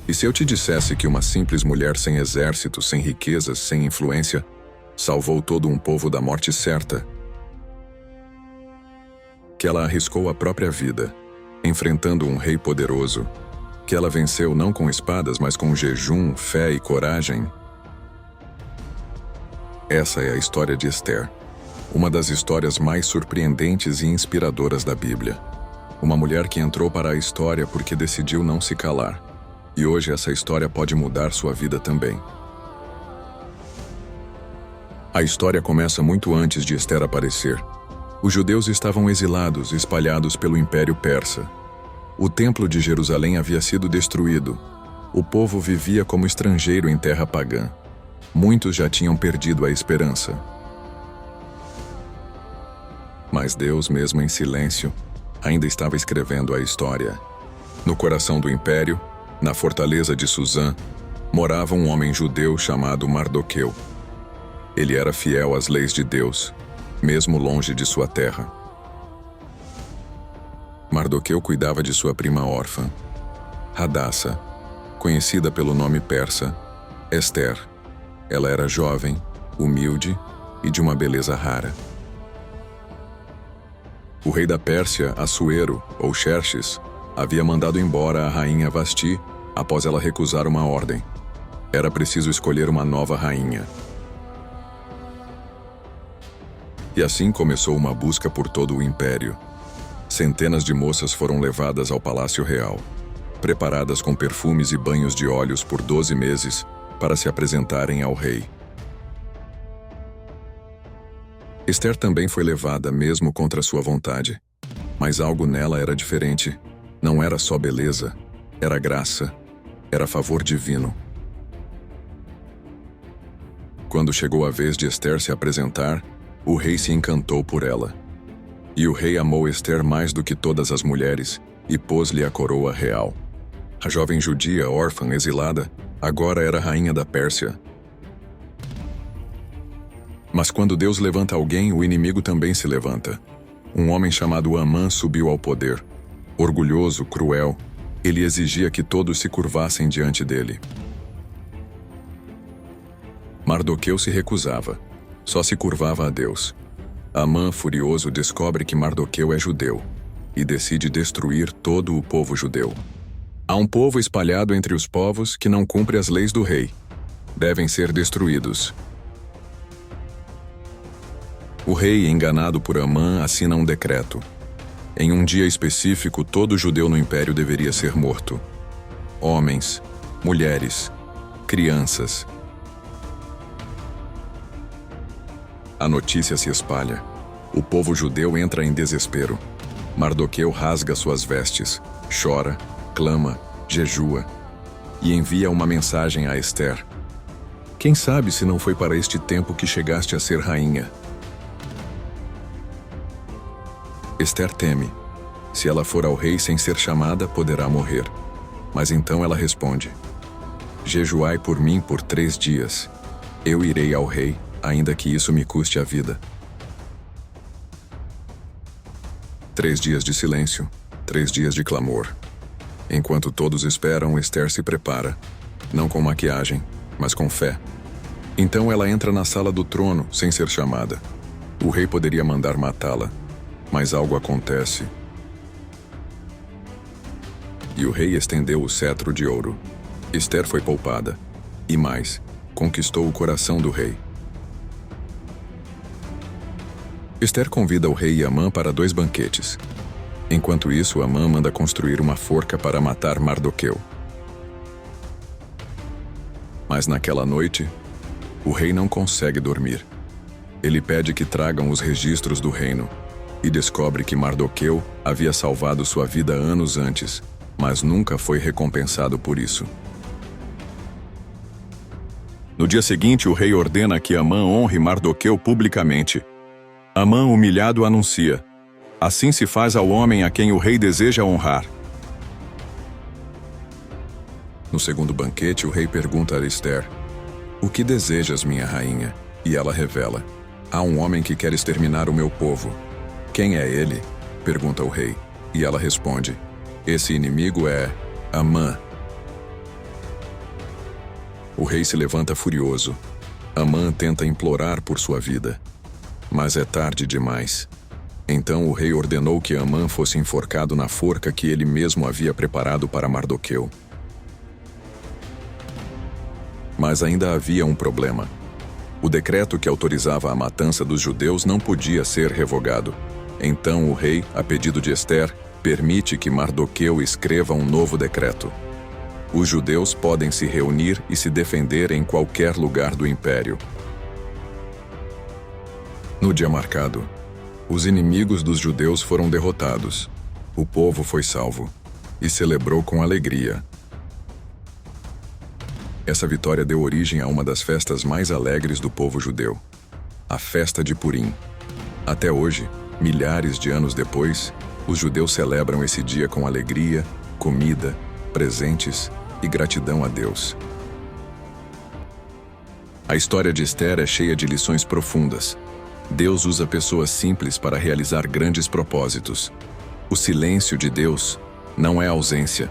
E se eu te dissesse que uma simples mulher sem exército, sem riquezas, sem influência, salvou todo um povo da morte certa? Que ela arriscou a própria vida, enfrentando um rei poderoso, que ela venceu não com espadas, mas com jejum, fé e coragem? Essa é a história de Esther, uma das histórias mais surpreendentes e inspiradoras da Bíblia. Uma mulher que entrou para a história porque decidiu não se calar. E hoje essa história pode mudar sua vida também. A história começa muito antes de Esther aparecer. Os judeus estavam exilados, espalhados pelo Império Persa. O Templo de Jerusalém havia sido destruído. O povo vivia como estrangeiro em terra pagã. Muitos já tinham perdido a esperança. Mas Deus, mesmo em silêncio, ainda estava escrevendo a história. No coração do império, na fortaleza de Suzã, morava um homem judeu chamado Mardoqueu. Ele era fiel às leis de Deus, mesmo longe de sua terra. Mardoqueu cuidava de sua prima órfã, Hadassa, conhecida pelo nome persa, Esther. Ela era jovem, humilde e de uma beleza rara. O rei da Pérsia, Assuero, ou Xerxes, havia mandado embora a rainha Vasti após ela recusar uma ordem. Era preciso escolher uma nova rainha. E assim começou uma busca por todo o império. Centenas de moças foram levadas ao Palácio Real, preparadas com perfumes e banhos de óleos por 12 meses para se apresentarem ao rei. Esther também foi levada, mesmo contra sua vontade. Mas algo nela era diferente. Não era só beleza, era graça, era favor divino. Quando chegou a vez de Esther se apresentar, o rei se encantou por ela. E o rei amou Esther mais do que todas as mulheres e pôs-lhe a coroa real. A jovem judia, órfã, exilada, agora era rainha da Pérsia. Mas quando Deus levanta alguém, o inimigo também se levanta. Um homem chamado Amã subiu ao poder. Orgulhoso, cruel, ele exigia que todos se curvassem diante dele. Mardoqueu se recusava. Só se curvava a Deus. Amã, furioso, descobre que Mardoqueu é judeu e decide destruir todo o povo judeu. Há um povo espalhado entre os povos que não cumpre as leis do rei. Devem ser destruídos. O rei, enganado por Amã, assina um decreto. Em um dia específico, todo judeu no império deveria ser morto. Homens, mulheres, crianças. A notícia se espalha. O povo judeu entra em desespero. Mardoqueu rasga suas vestes, chora, clama, jejua e envia uma mensagem a Esther. Quem sabe se não foi para este tempo que chegaste a ser rainha? Esther teme. Se ela for ao rei sem ser chamada, poderá morrer. Mas então ela responde: jejuai por mim por 3 dias. Eu irei ao rei, ainda que isso me custe a vida. 3 dias de silêncio, 3 dias de clamor. Enquanto todos esperam, Esther se prepara, não com maquiagem, mas com fé. Então ela entra na sala do trono, sem ser chamada. O rei poderia mandar matá-la, mas algo acontece. E o rei estendeu o cetro de ouro. Esther foi poupada. E mais, conquistou o coração do rei. Esther convida o rei e Amã para 2 banquetes. Enquanto isso, Amã manda construir uma forca para matar Mardoqueu. Mas naquela noite, o rei não consegue dormir. Ele pede que tragam os registros do reino e descobre que Mardoqueu havia salvado sua vida anos antes, mas nunca foi recompensado por isso. No dia seguinte, o rei ordena que Amã honre Mardoqueu publicamente. Amã, humilhado, anuncia: assim se faz ao homem a quem o rei deseja honrar. No segundo banquete, o rei pergunta a Esther: o que desejas, minha rainha? E ela revela: há um homem que quer exterminar o meu povo. Quem é ele? Pergunta o rei. E ela responde: esse inimigo é Amã. O rei se levanta furioso. Amã tenta implorar por sua vida, mas é tarde demais. Então o rei ordenou que Amã fosse enforcado na forca que ele mesmo havia preparado para Mardoqueu. Mas ainda havia um problema. O decreto que autorizava a matança dos judeus não podia ser revogado. Então o rei, a pedido de Ester, permite que Mardoqueu escreva um novo decreto. Os judeus podem se reunir e se defender em qualquer lugar do império. No dia marcado, os inimigos dos judeus foram derrotados. O povo foi salvo e celebrou com alegria. Essa vitória deu origem a uma das festas mais alegres do povo judeu, a festa de Purim. Até hoje, milhares de anos depois, os judeus celebram esse dia com alegria, comida, presentes e gratidão a Deus. A história de Ester é cheia de lições profundas. Deus usa pessoas simples para realizar grandes propósitos. O silêncio de Deus não é ausência.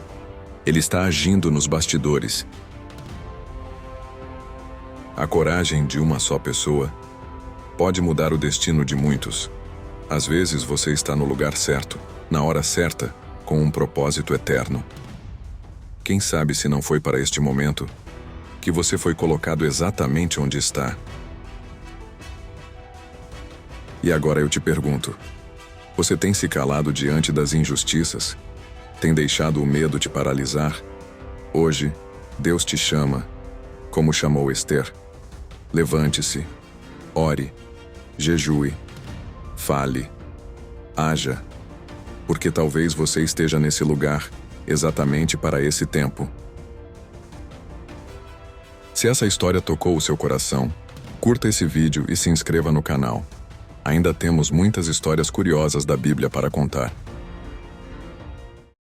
Ele está agindo nos bastidores. A coragem de uma só pessoa pode mudar o destino de muitos. Às vezes você está no lugar certo, na hora certa, com um propósito eterno. Quem sabe se não foi para este momento que você foi colocado exatamente onde está? E agora eu te pergunto, você tem se calado diante das injustiças? Tem deixado o medo te paralisar? Hoje, Deus te chama, como chamou Ester. Levante-se, ore, jejue, fale, haja, porque talvez você esteja nesse lugar exatamente para esse tempo. Se essa história tocou o seu coração, curta esse vídeo e se inscreva no canal. Ainda temos muitas histórias curiosas da Bíblia para contar.